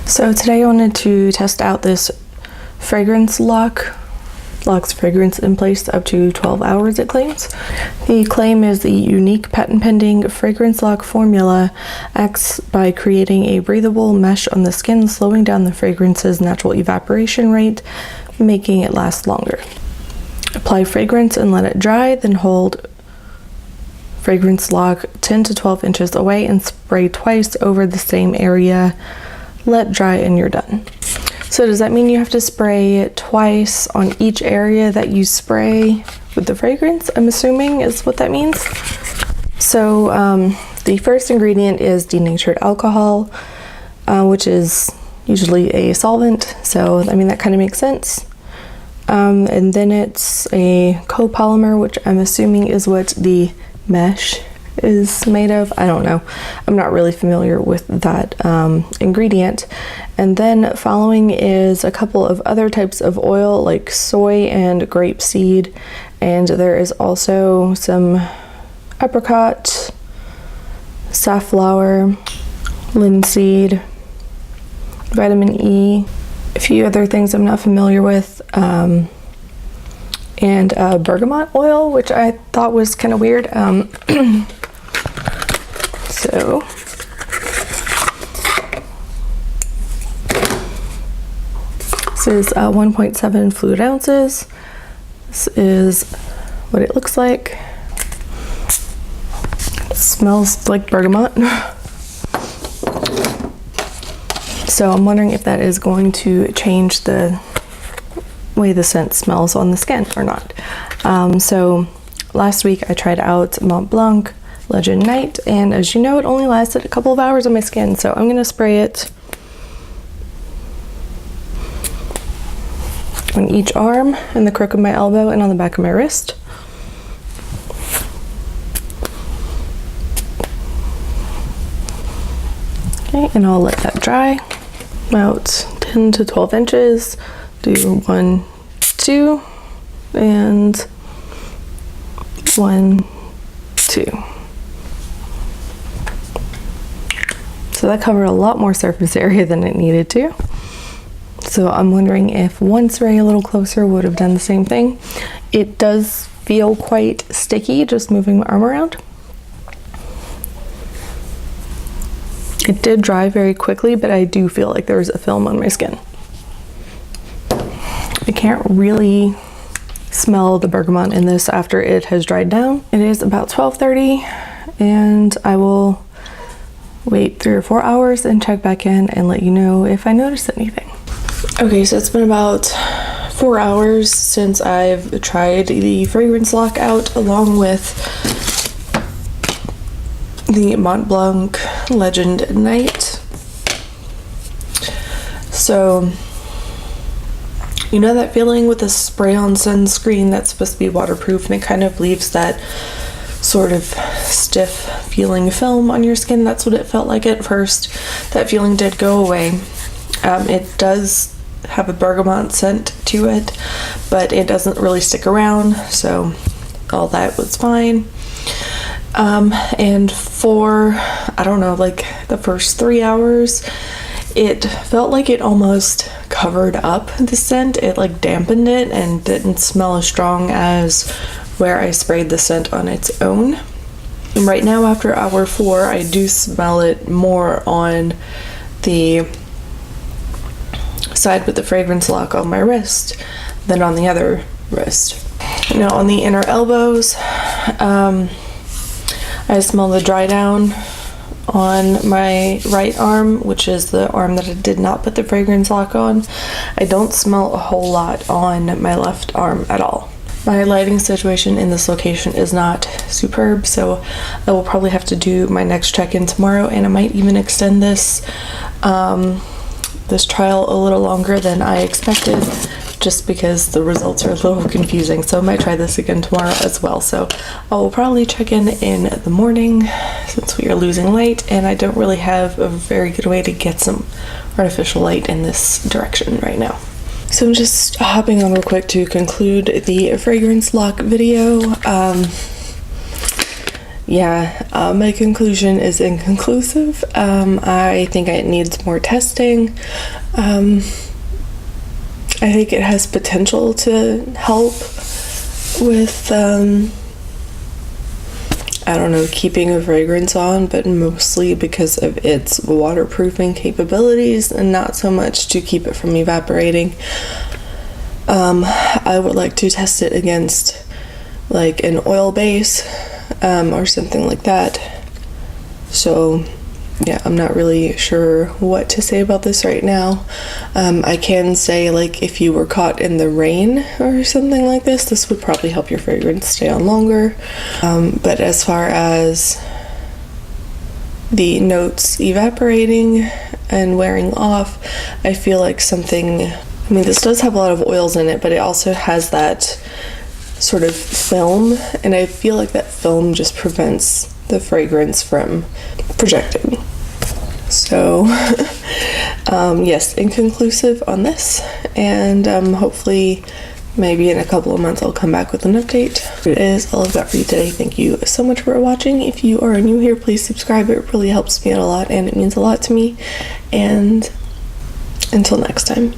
So today I wanted to test out this fragrance lock. Locks fragrance in place up to 12 hours, it claims. The claim is the unique patent-pending fragrance lock formula acts by creating a breathable mesh on the skin, slowing down the fragrance's natural evaporation rate, making it last longer. Apply fragrance and let it dry, then hold fragrance lock 10 to 12 inches away and spray twice over the same area. Let dry and you're done. So does that mean you have to spray twice on each area that you spray with the fragrance? I'm assuming is what that means. So the first ingredient is denatured alcohol, which is usually a solvent. So I mean, that kind of makes sense. And then it's a copolymer, which I'm assuming is what the mesh is made of. I don't know. I'm not really familiar with that ingredient. And then following is a couple of other types of oil like soy and grapeseed, and there is also some apricot, safflower, linseed, vitamin E, a few other things I'm not familiar with, and bergamot oil, which I thought was kind of weird. So this is 1.7 fluid ounces. This is what it looks like. It smells like bergamot. So I'm wondering if that is going to change the way the scent smells on the skin or not. So last week I tried out Mont Blanc Legend Night, and as you know, it only lasted a couple of hours on my skin, so I'm gonna spray it on each arm and the crook of my elbow and on the back of my wrist. Okay, and I'll let that dry. About 10 to 12 inches. Do 1, 2, and 1, 2. So that covered a lot more surface area than it needed to. So I'm wondering if one spray a little closer would have done the same thing. It does feel quite sticky just moving my arm around. It did dry very quickly, but I do feel like there's a film on my skin. I can't really smell the bergamot in this after it has dried down. It is about 12:30, and I will wait 3 or 4 hours and check back in and let you know if I notice anything. Okay, so it's been about 4 hours since I've tried the fragrance lock out along with the Mont Blanc Legend Night. So, you know that feeling with a spray-on sunscreen that's supposed to be waterproof and it kind of leaves that sort of stiff feeling film on your skin? That's what it felt like at first. That feeling did go away. It does have a bergamot scent to it, but it doesn't really stick around, so all that was fine. And for, I don't know, like the first 3 hours, it felt like it almost covered up the scent. It like dampened it and didn't smell as strong as where I sprayed the scent on its own. And right now, after hour 4, I do smell it more on the side with the fragrance lock on my wrist than on the other wrist. Now on the inner elbows, I smell the dry down on my right arm, which is the arm that I did not put the fragrance lock on. I don't smell a whole lot on my left arm at all. My lighting situation in this location is not superb, so I will probably have to do my next check-in tomorrow, and I might even extend this this trial a little longer than I expected, just because the results are a little confusing. So I might try this again tomorrow as well. So I will probably check in the morning since we are losing light, and I don't really have a very good way to get some artificial light in this direction right now. So I'm just hopping on real quick to conclude the fragrance lock video. yeah, my conclusion is inconclusive. I think it needs more testing. I think it has potential to help with, I don't know, keeping a fragrance on, but mostly because of its waterproofing capabilities and not so much to keep it from evaporating. I would like to test it against like an oil base or something like that. So yeah, I'm not really sure what to say about this right now. I can say, like, if you were caught in the rain or something like this would probably help your fragrance stay on longer. But as far as the notes evaporating and wearing off, I feel like something, I mean, this does have a lot of oils in it, but it also has that sort of film, and I feel like that film just prevents the fragrance from projecting. So yes, inconclusive on this, and hopefully maybe in a couple of months I'll come back with an update. It is all I've got for you today. Thank you so much for watching. If you are new here, please subscribe. It really helps me out a lot and it means a lot to me. And until next time.